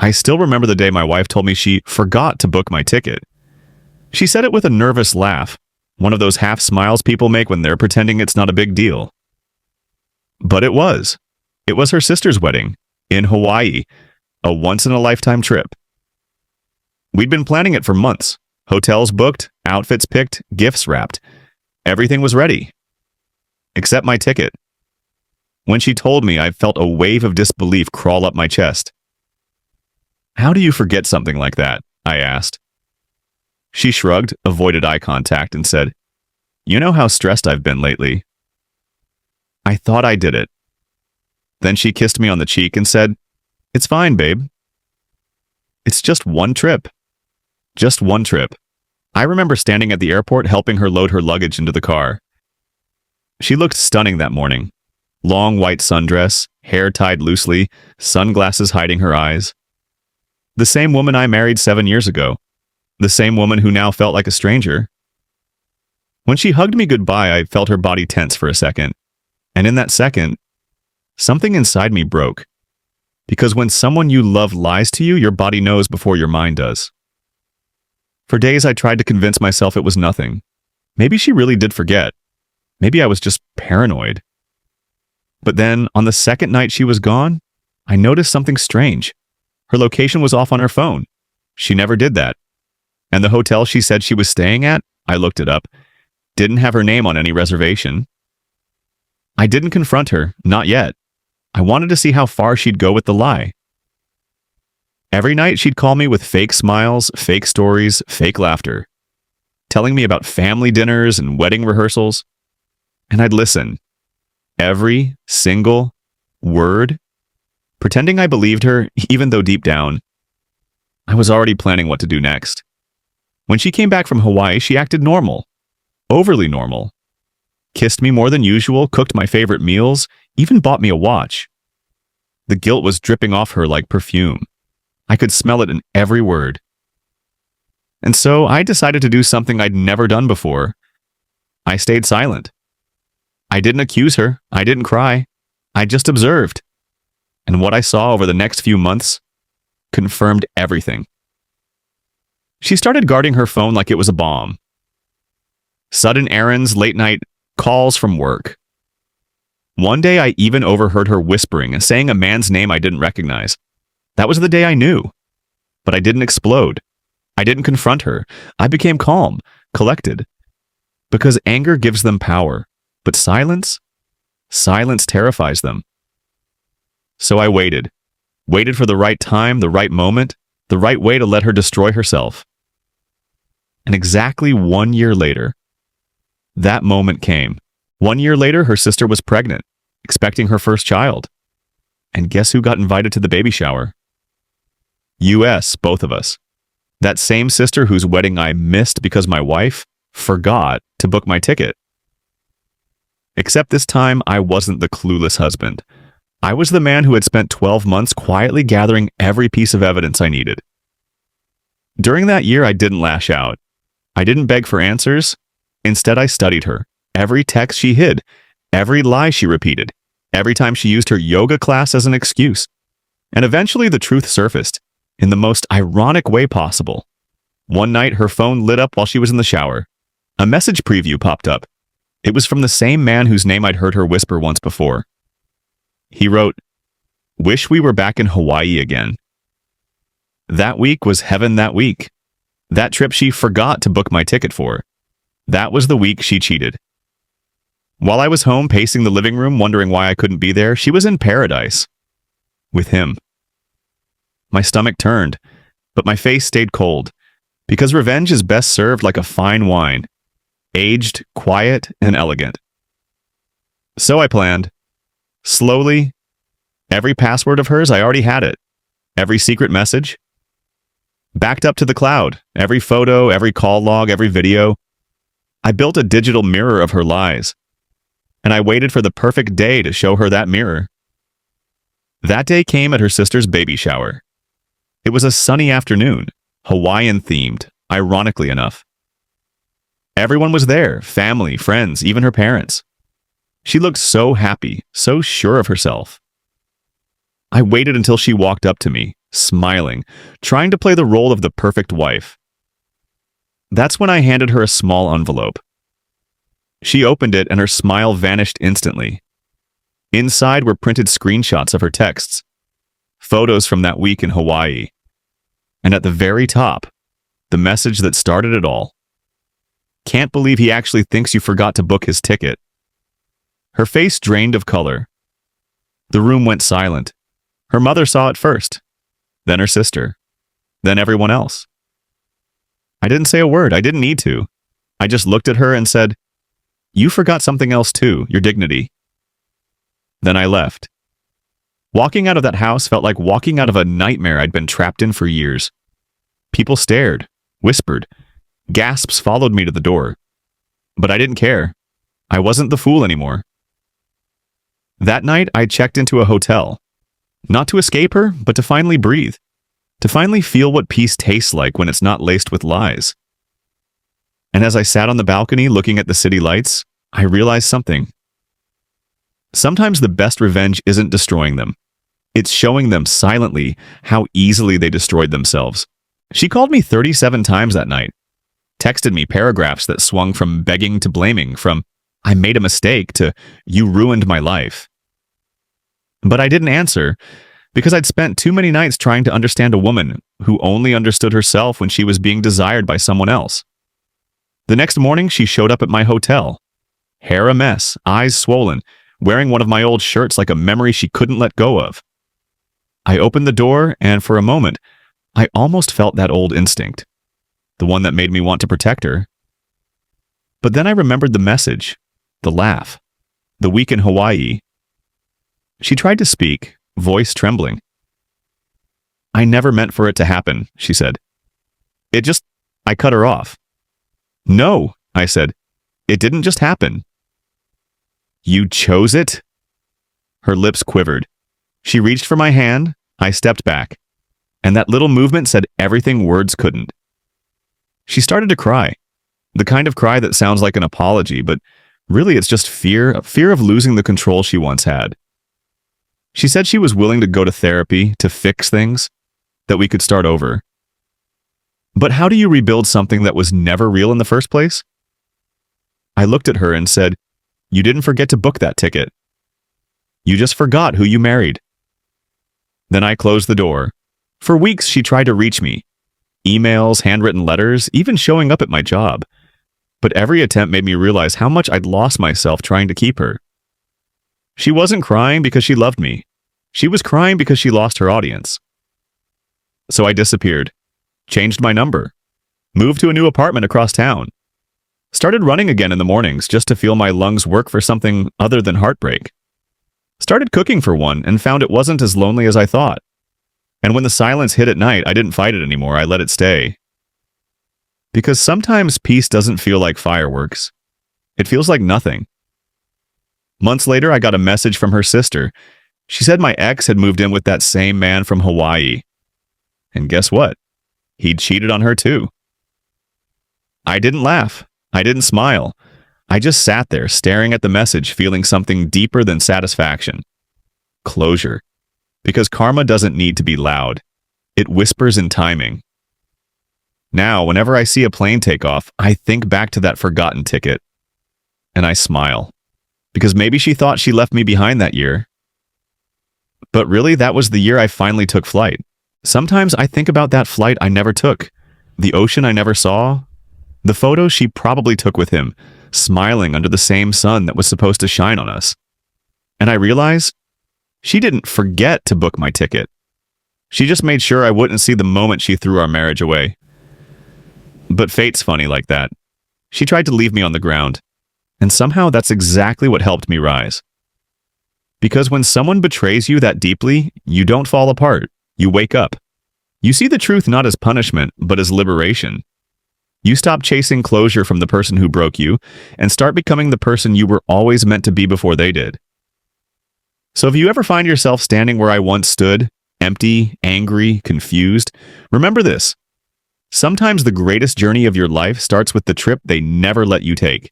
I still remember the day my wife told me she forgot to book my ticket. She said it with a nervous laugh, one of those half smiles people make when they're pretending it's not a big deal. But it was. It was her sister's wedding, in Hawaii, a once-in-a-lifetime trip. We'd been planning it for months. Hotels booked, outfits picked, gifts wrapped. Everything was ready. Except my ticket. When she told me, I felt a wave of disbelief crawl up my chest. "How do you forget something like that?" I asked. She shrugged, avoided eye contact, and said, "You know how stressed I've been lately." I thought I did it. Then she kissed me on the cheek and said, "It's fine, babe. It's just one trip." Just one trip. I remember standing at the airport helping her load her luggage into the car. She looked stunning that morning. Long white sundress, hair tied loosely, sunglasses hiding her eyes. The same woman I married 7 years ago. The same woman who now felt like a stranger. When she hugged me goodbye, I felt her body tense for a second. And in that second, something inside me broke. Because when someone you love lies to you, your body knows before your mind does. For days, I tried to convince myself it was nothing. Maybe she really did forget. Maybe I was just paranoid. But then, on the second night she was gone, I noticed something strange. Her location was off on her phone. She never did that. And the hotel she said she was staying at, I looked it up, didn't have her name on any reservation. I didn't confront her, not yet. I wanted to see how far she'd go with the lie. Every night she'd call me with fake smiles, fake stories, fake laughter, telling me about family dinners and wedding rehearsals. And I'd listen. Every single word, pretending I believed her, even though deep down, I was already planning what to do next. When she came back from Hawaii, she acted normal, overly normal. Kissed me more than usual, cooked my favorite meals, even bought me a watch. The guilt was dripping off her like perfume. I could smell it in every word. And so I decided to do something I'd never done before. I stayed silent. I didn't accuse her. I didn't cry. I just observed. And what I saw over the next few months confirmed everything. She started guarding her phone like it was a bomb. Sudden errands, late night calls from work. One day I even overheard her whispering and saying a man's name I didn't recognize. That was the day I knew. But I didn't explode. I didn't confront her. I became calm, collected. Because anger gives them power. But silence terrifies them. So I waited. Waited for the right time, the right moment, the right way to let her destroy herself. And exactly 1 year later, that moment came. 1 year later, her sister was pregnant, expecting her first child. And guess who got invited to the baby shower? US, both of us. That same sister whose wedding I missed because my wife forgot to book my ticket. Except this time, I wasn't the clueless husband. I was the man who had spent 12 months quietly gathering every piece of evidence I needed. During that year, I didn't lash out. I didn't beg for answers. Instead, I studied her. Every text she hid, every lie she repeated, every time she used her yoga class as an excuse. And eventually the truth surfaced, in the most ironic way possible. One night, her phone lit up while she was in the shower. A message preview popped up. It was from the same man whose name I'd heard her whisper once before. He wrote, "Wish we were back in Hawaii again." That week was heaven that week. That trip she forgot to book my ticket for. That was the week she cheated. While I was home pacing the living room wondering why I couldn't be there, she was in paradise. With him. My stomach turned, but my face stayed cold, because revenge is best served like a fine wine, aged, quiet, and elegant. So I planned. Slowly, every password of hers, I already had it. Every secret message. Backed up to the cloud. Every photo, every call log, every video. I built a digital mirror of her lies. And I waited for the perfect day to show her that mirror. That day came at her sister's baby shower. It was a sunny afternoon, Hawaiian-themed, ironically enough. Everyone was there, family, friends, even her parents. She looked so happy, so sure of herself. I waited until she walked up to me, smiling, trying to play the role of the perfect wife. That's when I handed her a small envelope. She opened it and her smile vanished instantly. Inside were printed screenshots of her texts, photos from that week in Hawaii. And at the very top, the message that started it all. Can't believe he actually thinks you forgot to book his ticket. Her face drained of color. The room went silent. Her mother saw it first, then her sister, then everyone else. I didn't say a word. I didn't need to. I just looked at her and said, "You forgot something else too, your dignity." Then I left. Walking out of that house felt like walking out of a nightmare I'd been trapped in for years. People stared, whispered. Gasps followed me to the door. But I didn't care. I wasn't the fool anymore. That night, I checked into a hotel. Not to escape her, but to finally breathe. To finally feel what peace tastes like when it's not laced with lies. And as I sat on the balcony looking at the city lights, I realized something. Sometimes the best revenge isn't destroying them. It's showing them silently how easily they destroyed themselves. She called me 37 times that night. Texted me paragraphs that swung from begging to blaming, from "I made a mistake" to "You ruined my life." But I didn't answer because I'd spent too many nights trying to understand a woman who only understood herself when she was being desired by someone else. The next morning, she showed up at my hotel. Hair a mess, eyes swollen, wearing one of my old shirts like a memory she couldn't let go of. I opened the door, and for a moment, I almost felt that old instinct, the one that made me want to protect her. But then I remembered the message, the laugh, the week in Hawaii. She tried to speak, voice trembling. "I never meant for it to happen," she said. I cut her off. "No," I said. "It didn't just happen." "You chose it?" Her lips quivered. She reached for my hand. I stepped back. And that little movement said everything words couldn't. She started to cry. The kind of cry that sounds like an apology, but really it's just fear of losing the control she once had. She said she was willing to go to therapy to fix things, that we could start over. But how do you rebuild something that was never real in the first place? I looked at her and said, "You didn't forget to book that ticket. You just forgot who you married." Then I closed the door. For weeks, she tried to reach me. Emails, handwritten letters, even showing up at my job. But every attempt made me realize how much I'd lost myself trying to keep her. She wasn't crying because she loved me. She was crying because she lost her audience. So I disappeared, changed my number, moved to a new apartment across town, started running again in the mornings just to feel my lungs work for something other than heartbreak. Started cooking for one and found it wasn't as lonely as I thought. And when the silence hit at night, I didn't fight it anymore. I let it stay. Because sometimes peace doesn't feel like fireworks. It feels like nothing. Months later, I got a message from her sister. She said my ex had moved in with that same man from Hawaii. And guess what? He'd cheated on her too. I didn't laugh. I didn't smile. I just sat there staring at the message, feeling something deeper than satisfaction. Closure. Because karma doesn't need to be loud. It whispers in timing. Now, whenever I see a plane take off, I think back to that forgotten ticket. And I smile. Because maybe she thought she left me behind that year. But really, that was the year I finally took flight. Sometimes I think about that flight I never took. The ocean I never saw. The photo she probably took with him, smiling under the same sun that was supposed to shine on us. And I realize she didn't forget to book my ticket. She just made sure I wouldn't see the moment she threw our marriage away. But fate's funny like that. She tried to leave me on the ground. And somehow that's exactly what helped me rise. Because when someone betrays you that deeply, you don't fall apart. You wake up. You see the truth not as punishment, but as liberation. You stop chasing closure from the person who broke you and start becoming the person you were always meant to be before they did. So if you ever find yourself standing where I once stood, empty, angry, confused, remember this. Sometimes the greatest journey of your life starts with the trip they never let you take.